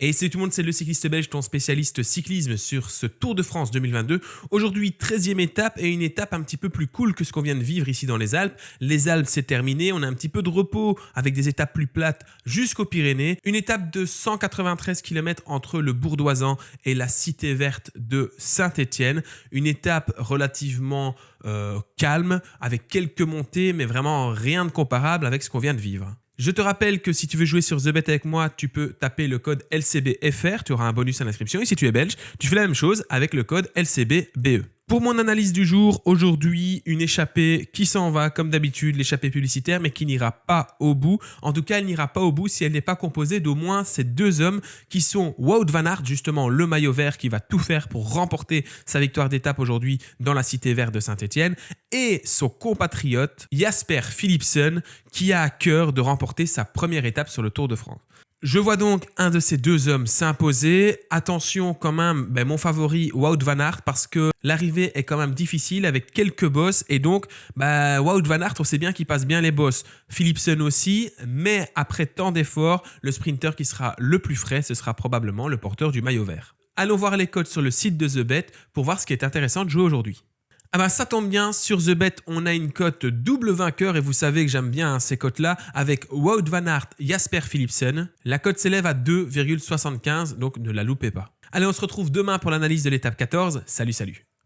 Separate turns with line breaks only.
Et salut tout le monde, c'est le cycliste belge, ton spécialiste cyclisme sur ce Tour de France 2022. Aujourd'hui, 13e étape et une étape un petit peu plus cool que ce qu'on vient de vivre ici dans les Alpes. Les Alpes, c'est terminé, on a un petit peu de repos avec des étapes plus plates jusqu'aux Pyrénées. Une étape de 193 km entre le Bourdoisan et la cité verte de Saint-Étienne. Une étape relativement calme, avec quelques montées, mais vraiment rien de comparable avec ce qu'on vient de vivre. Je te rappelle que si tu veux jouer sur TheBet avec moi, tu peux taper le code LCBFR, tu auras un bonus à l'inscription. Et si tu es belge, tu fais la même chose avec le code LCBBE. Pour mon analyse du jour, aujourd'hui, une échappée qui s'en va comme d'habitude, l'échappée publicitaire, mais qui n'ira pas au bout. En tout cas, elle n'ira pas au bout si elle n'est pas composée d'au moins ces deux hommes qui sont Wout van Aert, justement le maillot vert qui va tout faire pour remporter sa victoire d'étape aujourd'hui dans la cité verte de Saint-Étienne, et son compatriote Jasper Philipsen qui a à cœur de remporter sa première étape sur le Tour de France. Je vois donc un de ces deux hommes s'imposer. Attention quand même, mon favori Wout van Aert, parce que l'arrivée est quand même difficile avec quelques bosses et donc Wout van Aert, on sait bien qu'il passe bien les bosses. Philipsen aussi, mais après tant d'efforts, le sprinter qui sera le plus frais, ce sera probablement le porteur du maillot vert. Allons voir les codes sur le site de TheBet pour voir ce qui est intéressant de jouer aujourd'hui. Ça tombe bien, sur TheBet, on a une cote double vainqueur et vous savez que j'aime bien ces cotes-là avec Wout van Aert, Jasper Philipsen. La cote s'élève à 2,75, donc ne la loupez pas. Allez, on se retrouve demain pour l'analyse de l'étape 14. Salut, salut.